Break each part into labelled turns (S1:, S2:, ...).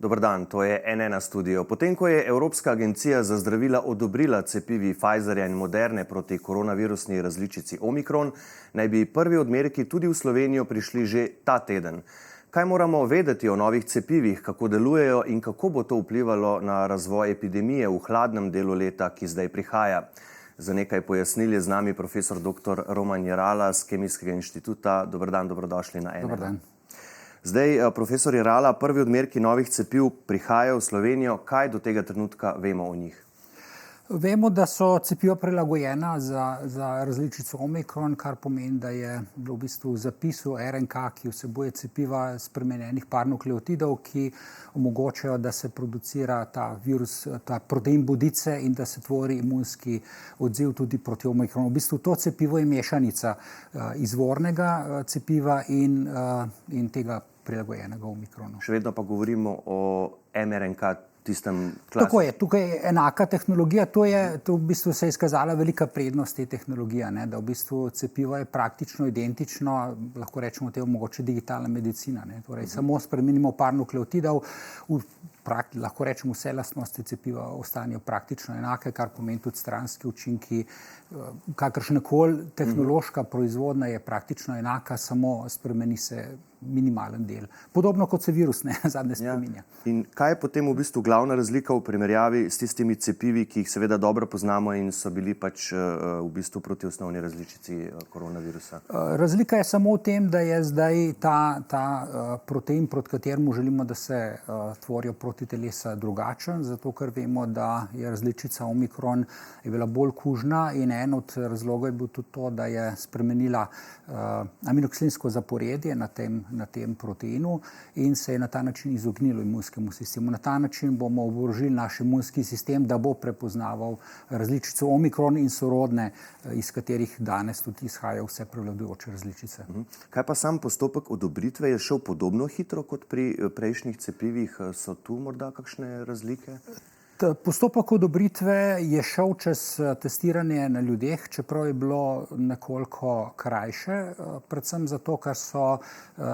S1: Dober dan, to je N1 studio. Potem, ko je Evropska agencija za zdravila odobrila cepivi Pfizerja in Moderne proti koronavirusni različici Omikron, naj bi prvi odmerki tudi v Slovenijo prišli že ta teden. Kaj moramo vedeti o novih cepivih, kako delujejo in kako bo to vplivalo na razvoj epidemije v hladnem delu leta, ki zdaj prihaja? Za nekaj pojasnil je z nami profesor dr. Roman Jerala z Kemijskega inštituta. Dober dan, dobrodošli na N1.
S2: Dober dan.
S1: Zdaj, profesor Jerala, prvi odmerki novih cepiv prihajajo v Slovenijo. Kaj do tega trenutka vemo o njih?
S2: Vemo, da so cepiva prilagojena za različico Omikron, kar pomeni, da je v bistvu v zapisu RNK, ki vsebuje cepiva, spremenjenih par nukleotidov, ki omogočajo, da se producira ta virus, ta protein bodice in da se tvori imunski odziv tudi proti Omikronu. V bistvu to cepivo je mešanica izvornega cepiva in tega prilagojenega Omikronu.
S1: Še vedno pa govorimo o mRNK. Tako
S2: je, tukaj je enaka tehnologija, to v bistvu se je izkazala velika prednost te tehnologije, da v bistvu cepivo je praktično identično, lahko rečemo temu mogoče digitalna medicina. Torej, samo spremenimo par nukleotidov, lahko rečemo vse lastnosti cepiva ostanejo praktično enake, kar pomeni tudi stranski učinki. Kakršnekoli tehnološka proizvodnja je praktično enaka, samo spremeni se minimalen del. Podobno kot se virus zadnje spominja.
S1: In kaj je potem v bistvu glavna razlika v primerjavi s tistimi cepivi, ki jih seveda dobro poznamo in so bili pač v bistvu proti osnovni različici koronavirusa?
S2: Razlika je samo v tem, da je zdaj ta protein, proti kateremu želimo, da se tvorijo protitelesa, drugačen, zato ker vemo, da je različica Omikron je bila bolj kužna in en od razlogov je bil tudi to, da je spremenila aminokislinsko zaporedje na tem proteinu in se je na ta način izognilo imunskemu sistemu. Na ta način bomo oborožili naš imunski sistem, da bo prepoznaval različico Omikron in sorodne, iz katerih danes tudi izhajajo vse prevladujoče različice.
S1: Kaj pa sam postopek odobritve je šel podobno hitro kot pri prejšnjih cepivih? So tu morda kakšne razlike?
S2: Postopek odobritve je šel čez testiranje na ljudeh, čeprav je bilo nekoliko krajše, predvsem zato, ker so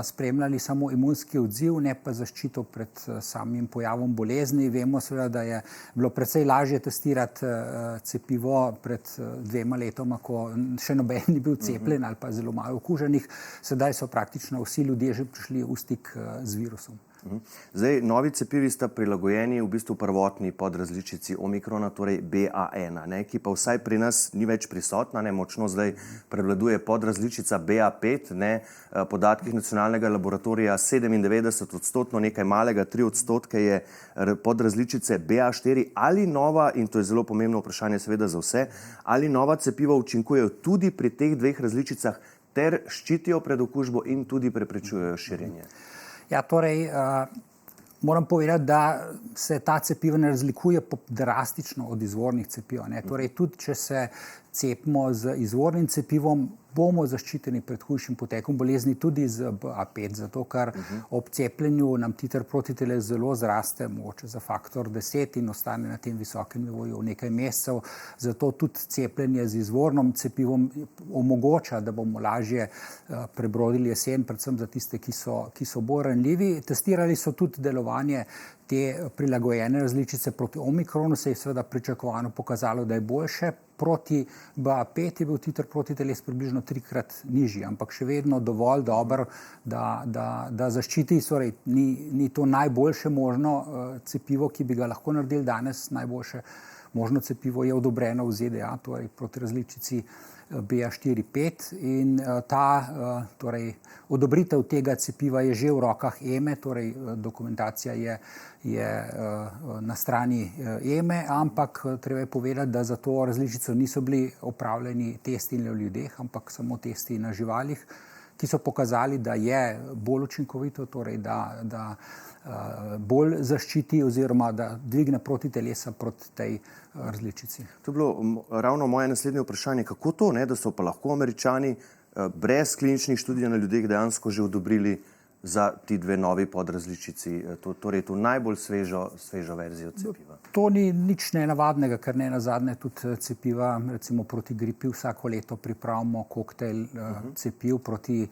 S2: spremljali samo imunski odziv, ne pa zaščito pred samim pojavom bolezni. Vemo seveda, da je bilo precej lažje testirati cepivo pred 2 letoma, ko še noben ni bil cepljen ali pa zelo malo okuženih. Sedaj so praktično vsi ljudje že prišli v stik z virusom.
S1: Zdaj, novi cepivi sta prilagojeni v bistvu prvotni podrazličici Omikrona, torej BA1, ki pa vsaj pri nas ni več prisotna, močno zdaj prevladuje podrazličica BA5, podatkih nacionalnega laboratorija 97%, nekaj malega 3% je podrazličice BA4, ali nova, in to je zelo pomembno vprašanje seveda za vse, ali nova cepiva učinkujejo tudi pri teh dveh različicah ter ščitijo pred okužbo in tudi preprečujejo širjenje?
S2: Ja, torej, moram povedati, da se ta cepiva ne razlikuje drastično od izvornih cepiv. Torej, tudi če se cepimo z izvornim cepivom, bomo zaščiteni pred hujšim potekom bolezni tudi z BA5, zato ker ob cepljenju nam titer protiteles zelo zraste, mogoče za faktor 10 in ostane na tem visokem nivoju v nekaj mesecev. Zato tudi cepljenje z izvornim cepivom omogoča, da bomo lažje prebrodili jesen, predvsem za tiste, ki so bolj ranljivi. Testirali so tudi delovanje te prilagojene različice proti Omikronu, se je seveda pričakovano pokazalo, da je boljše. Proti BA5 je bil titer protiteles približno 3-krat nižji, ampak še vedno dovolj dober, da zaščiti. Torej, ni to najboljše možno cepivo, ki bi ga lahko naredili danes. Najboljše možno cepivo je odobreno v ZDA, torej proti različici BA4-5 in torej, odobritev tega cepiva je že v rokah EME, torej dokumentacija je na strani EME, ampak treba je povedati, da za to različico niso bili opravljeni testi na ljudeh, ampak samo testi na živalih, ki so pokazali, da je bolj učinkovito, torej da bolj zaščiti oziroma da dvigne protitelesa proti tej različici.
S1: To je bilo ravno moje naslednje vprašanje. Kako to, da so pa lahko Američani brez kliničnih študij na ljudeh dejansko že odobrili za ti dve novi podrazličici, torej to najbolj svežo verzijo cepiva?
S2: To ni nič nenavadnega, ker ne nazadnje tudi cepiva, recimo proti gripi, vsako leto pripravimo koktejl cepiv proti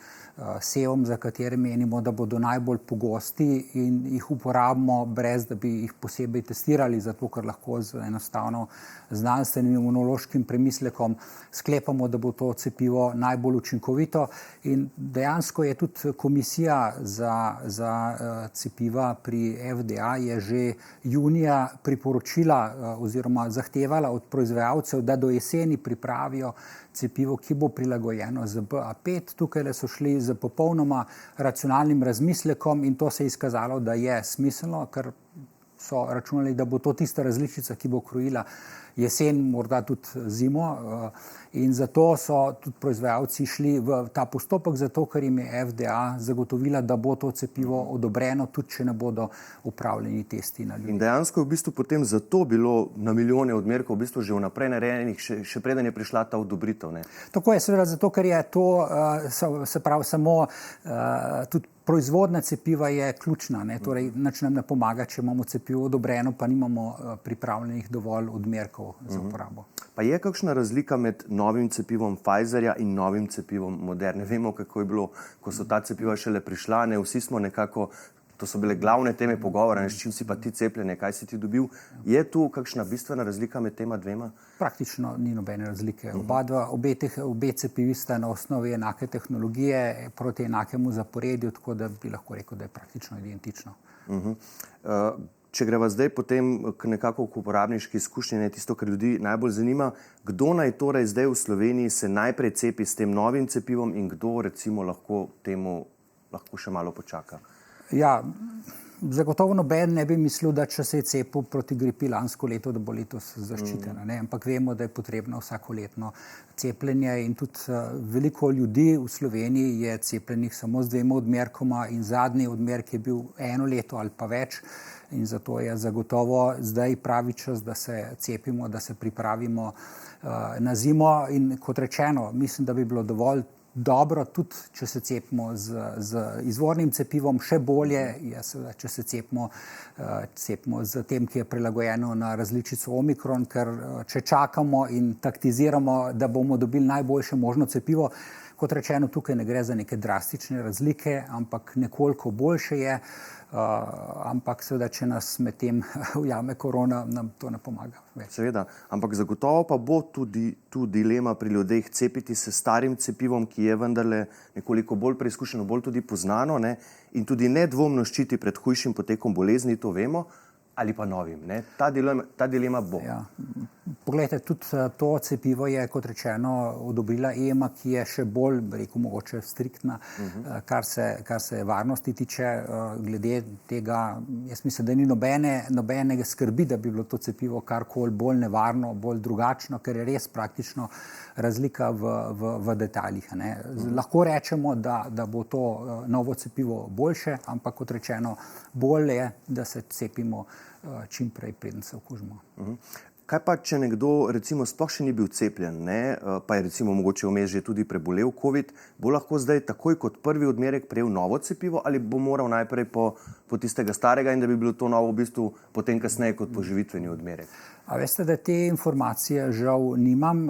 S2: sevom, za katere menimo, da bodo najbolj pogosti in jih uporabimo brez, da bi jih posebej testirali, zato ker lahko z enostavno znanstvenim imunološkim premislekom sklepamo, da bo to cepivo najbolj učinkovito. In dejansko je tudi komisija za cepiva pri FDA je že junija priporočila oziroma zahtevala od proizvajalcev, da do jeseni pripravijo cepivo, ki bo prilagojeno z BA5. Tukaj so šli z popolnoma racionalnim razmislekom in to se je izkazalo, da je smiselno, ker so računali, da bo to tista različica, ki bo krojila jesen, morda tudi zimo. In zato so tudi proizvajalci šli v ta postopek, zato ker jim je FDA zagotovila, da bo to cepivo odobreno, tudi če ne bodo upravljeni testi na ljudi.
S1: In dejansko je v bistvu potem zato bilo na milijone odmerkov v bistvu že vnaprej narejenih, še preden je prišla ta odobritev, ne?
S2: Tako je, seveda zato, ker je to, se pravi, samo tudi proizvodna cepiva je ključna, ne? Torej, nič nam ne pomaga, če imamo cepivo odobreno, pa nimamo pripravljenih dovolj odmerkov za uporabo.
S1: Pa je kakšna razlika med novim cepivom Pfizerja in novim cepivom Moderne? Vemo, kako je bilo, ko so ta cepiva šele prišla, ne, vsi smo nekako, to so bile glavne teme pogovora, s čim si pa ti cepljenje, kaj si ti dobil. Je tu kakšna bistvena razlika med tema dvema?
S2: Praktično ni nobene razlike. Obe cepivi sta na osnovi enake tehnologije proti enakemu zaporedju, tako da bi lahko rekel, da je praktično identično.
S1: Če greva zdaj potem nekako k uporabniški izkušnji, ne tisto, kar ljudi najbolj zanima, kdo naj torej zdaj v Sloveniji se najprej cepi s tem novim cepivom in kdo recimo lahko še malo počaka?
S2: Ja, zagotovo noben ne bi mislil, da če se je cepil proti gripi lansko leto, da bo letos zaščitena, ne? Ampak vemo, da je potrebno vsakoletno cepljenje in tudi veliko ljudi v Sloveniji je cepljenih samo z 2 odmerkoma in zadnji odmerk je bil 1 leto ali pa več. In zato je zagotovo zdaj pravi čas, da se cepimo, da se pripravimo na zimo. In kot rečeno, mislim, da bi bilo dovolj dobro, tudi če se cepimo z izvornim cepivom, še bolje je, če se cepimo z tem, ki je prilagojeno na različico Omikron, ker če čakamo in taktiziramo, da bomo dobili najboljše možno cepivo, kot rečeno, tukaj ne gre za neke drastične razlike, ampak nekoliko boljše je. Ampak seveda, če nas med tem ujame korona, nam to ne pomaga več.
S1: Seveda, ampak zagotovo pa bo tudi tu dilema pri ljudeh cepiti se starim cepivom, ki je vendarle nekoliko bolj preizkušeno, bolj tudi poznano, ne? In tudi nedvomno ščiti pred hujšim potekom bolezni, to vemo, ali pa novim, ne? Ta dilema bo.
S2: Ja. Poglejte, tudi to cepivo je, kot rečeno, odobrila EMA, ki je še bolj, rekel, mogoče striktna, kar se varnosti tiče. Glede tega, jaz mislim, da ni nobene skrbi, da bi bilo to cepivo karkoli bolj nevarno, bolj drugačno, ker je res praktično razlika v detaljih, ne. Lahko rečemo, da bo to novo cepivo boljše, ampak kot rečeno, bolje je, da se cepimo čim prej, preden se okužimo.
S1: Kaj pa, če nekdo recimo sploh še ni bil cepljen, ne, pa je recimo mogoče vmes že tudi prebolel COVID, bo lahko zdaj takoj kot prvi odmerek prejel novo cepivo ali bo moral najprej po tistega starega in da bi bilo to novo v bistvu potem kasneje kot poživitveni odmerek?
S2: A veste, da te informacije žal nimam.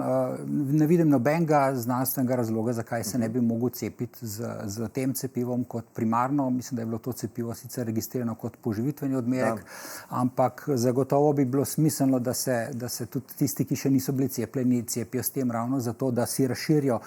S2: Ne vidim nobenega znanstvenega razloga, zakaj se ne bi mogel cepiti z tem cepivom kot primarno. Mislim, da je bilo to cepivo sicer registrirano kot poživitveni odmerek, ampak zagotovo bi bilo smiselno, da se tudi tisti, ki še niso bili cepljeni, cepijo s tem ravno zato, da si razširijo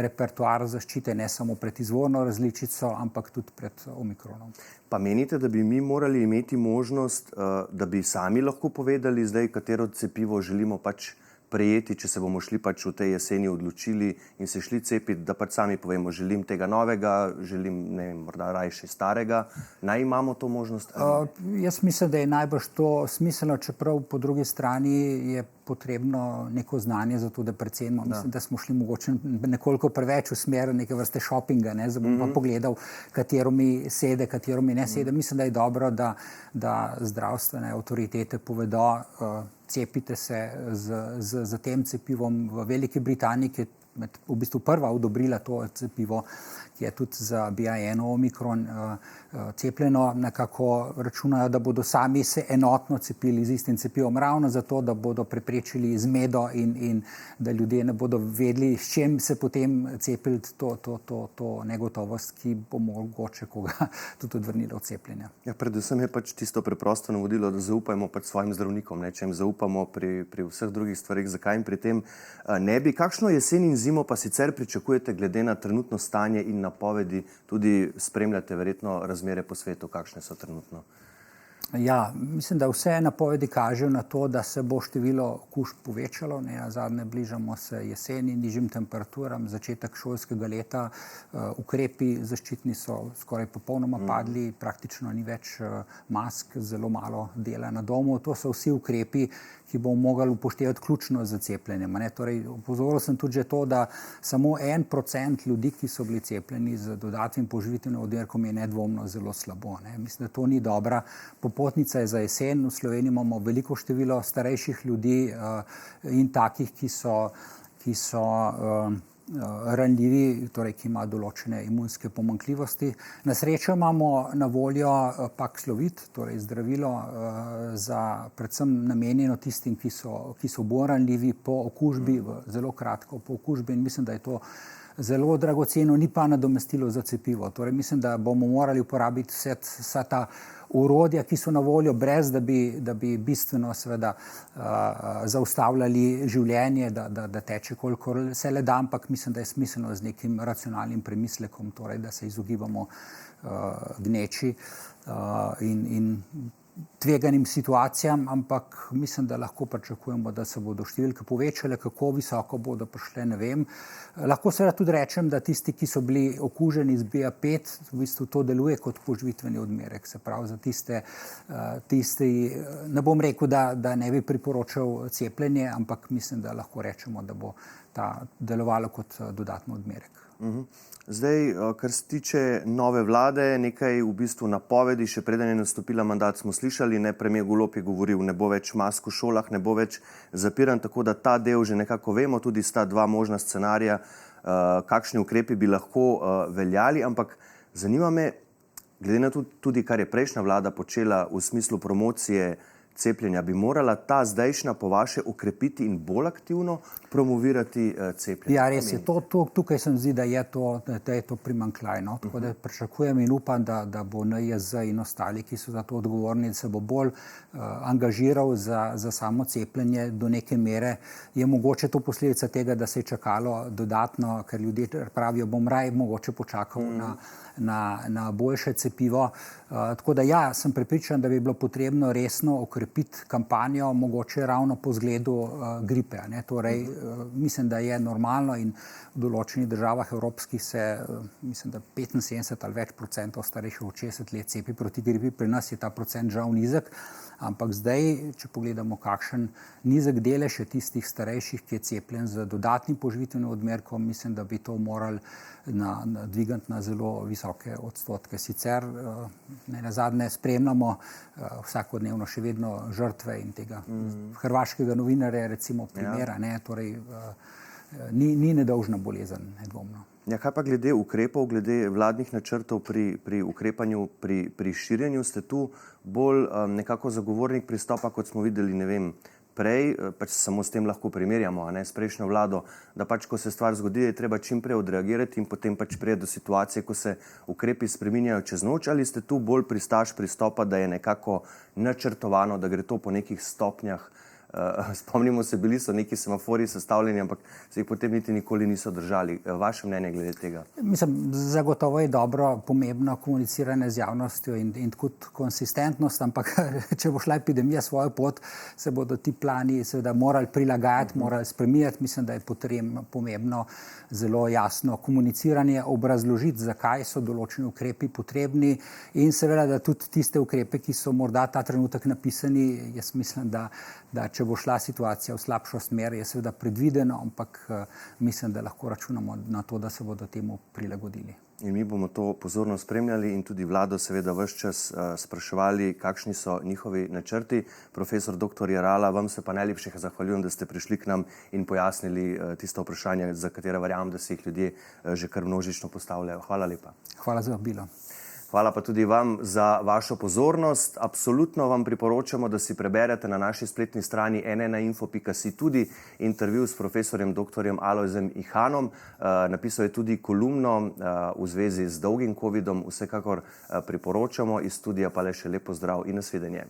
S2: repertoar zaščite ne samo pred izvorno različico, ampak tudi pred Omikronom.
S1: Pa menite, da bi mi morali imeti možnost, da bi sami lahko povedali zdaj, katero cepivo želimo pač prejeti, če se bomo šli pač v tej jeseni odločili in se šli cepiti, da pač sami povemo, želim tega novega, želim, ne vem, morda rajše starega. Naj imamo to možnost?
S2: Jaz mislim, da je najbrž to smiselno, čeprav po drugi strani je potrebno neko znanje za to, da precenimo. Mislim, da smo šli mogoče nekoliko preveč v smer neke vrste šopinga, ne, zdaj bom pa pogledal, katero mi sede, katero mi ne sede. Mislim, da je dobro, da zdravstvene avtoritete povedo, cepite se z tem cepivom. V Veliki Britaniji, v bistvu prva odobrila to cepivo, ki je tudi za BA1 omikron cepljeno, nekako računajo, da bodo sami se enotno cepili z istim cepivom, ravno zato, da bodo preprečili zmedo in da ljudje ne bodo vedeli, s čim se potem cepili, to negotovost, ki bo mogoče koga tudi odvrnila od cepljenja.
S1: Ja, predvsem je pač tisto preprosto navodilo, da zaupajmo pač svojim zdravnikom, ne? Če jim zaupamo pri vseh drugih stvarih, zakaj jim pri tem ne bi. Kakšno jesen in zimo pa sicer pričakujete glede na trenutno stanje in napovedi, tudi spremljate verjetno razmere po svetu, kakšne so trenutno?
S2: Ja, mislim, da vse napovedi kažejo na to, da se bo število okužb povečalo. Nazadnje bližamo se jeseni, nižjim temperaturam, začetek šolskega leta. Ukrepi zaščitni so skoraj popolnoma padli, praktično ni več mask, zelo malo dela na domu. To so vsi ukrepi, ki bomo mogli upoštevati ključno z cepljenjem. Torej, opozoril sem tudi že to, da samo 1% ljudi, ki so bili cepljeni z dodatnim poživitvenim odmerkom, je nedvomno zelo slabo. Mislim, da to ni dobra popotnica je za jesen. V Sloveniji imamo veliko število starejših ljudi in takih, ki so ranljivi, torej ki imajo določene imunske pomanjkljivosti. Na srečo imamo na voljo Paxlovid, torej zdravilo predvsem namenjeno tistim, ki so bolj ranljivi po okužbi, zelo kratko po okužbi, in mislim, da je to zelo dragoceno, ni pa nadomestilo za cepivo. Torej mislim, da bomo morali uporabiti vsa ta orodja, ki so na voljo, brez da bi bistveno seveda zaustavljali življenje, da teče kolikor se le da, ampak mislim, da je smiselno z nekim racionalnim premislekom, torej da se izogibamo gneči in tveganim situacijam, ampak mislim, da lahko pričakujemo, da se bodo številke povečale, kako visoko bodo prišle, ne vem. Lahko seveda tudi rečem, da tisti, ki so bili okuženi z BA5, v bistvu to deluje kot poživitveni odmerek, se pravi za tisti, ne bom rekel, da ne bi priporočal cepljenje, ampak mislim, da lahko rečemo, da bo ta delovalo kot dodatni odmerek.
S1: Zdaj, kar se tiče nove vlade, nekaj v bistvu napovedi, še preden je nastopila mandat, smo slišali, premier Golob je govoril, ne bo več mask v šolah, ne bo več zapiran, tako da ta del že nekako vemo, tudi sta dva možna scenarija, kakšni ukrepi bi lahko veljali, ampak zanima me, glede na tudi, kar je prejšnja vlada počela v smislu promocije cepljenja, bi morala ta zdajšnja po vaše okrepiti in bolj aktivno promovirati cepljenje?
S2: Ja, res je. Tukaj se mi zdi, da je to primanjkljaj. Tako da pričakujem in upam, da bo NIJZ in ostali, ki so za to odgovorni, se bo bolj angažiral za samo cepljenje do neke mere. Je mogoče to posledica tega, da se je čakalo dodatno, ker ljudje pravijo, bom raje mogoče počakal na boljše cepivo. Tako da ja, sem prepričan, da bi bilo potrebno resno okrepiti kampanjo, mogoče ravno po zgledu gripe. Torej, mislim, da je normalno in v določenih državah evropskih se, mislim, da 75 ali več procentov starejših od 60 let cepi proti gripi. Pri nas je ta procent žal nizek, ampak zdaj, če pogledamo, kakšen nizek delež je tistih starejših, ki je cepljen z dodatnim poživitvenim odmerkom, mislim, da bi to morali dvigati na zelo visoke odstotke. Sicer nazadnje spremljamo vsakodnevno še vedno žrtve in tega hrvaškega novinarja, recimo primera, torej ni nedolžna bolezen, nedvomno.
S1: Ja, kaj pa glede ukrepov, glede vladnih načrtov pri ukrepanju, pri širjenju, ste tu bolj nekako zagovornik pristopa, kot smo videli, ne vem, prej, pač samo s tem lahko primerjamo, s prejšnjo vlado, da pač, ko se stvar zgodi, je treba čim prej odreagirati in potem pač prije do situacije, ko se ukrepi spreminjajo čez noč, ali ste tu bolj pristaš pristopa, da je nekako načrtovano, da gre to po nekih stopnjah? Spomnimo se, bili so neki semaforji sestavljeni, ampak se jih potem niti nikoli niso držali. Vaše mnenje glede tega?
S2: Mislim, zagotovo je dobro, pomembno komuniciranje z javnostjo in tudi konsistentnost, ampak če bo šla epidemija svojo pot, se bodo ti plani seveda morali prilagajati, morali spreminjati. Mislim, da je pomembno zelo jasno komuniciranje, obrazložiti, zakaj so določeni ukrepi potrebni in seveda, da tudi tiste ukrepe, ki so morda ta trenutek napisani, jaz mislim, da če bo šla situacija v slabšo smer, je seveda predvideno, ampak mislim, da lahko računamo na to, da se bodo temu prilagodili.
S1: In mi bomo to pozorno spremljali in tudi vlado seveda ves čas spraševali, kakšni so njihovi načrti. Profesor dr. Jerala, vam se pa najlepše zahvaljujem, da ste prišli k nam in pojasnili tista vprašanja, za katera verjamem, da si jih ljudje že kar množično postavljajo. Hvala lepa.
S2: Hvala za vabilo.
S1: Hvala pa tudi vam za vašo pozornost. Absolutno vam priporočamo, da si preberete na naši spletni strani n1info.si tudi intervju s profesorjem dr. Alojzem Ihanom. Napisal je tudi kolumno v zvezi z dolgim covidom. Vsekakor priporočamo. Iz studija pa le še lep pozdrav in nasvidenje.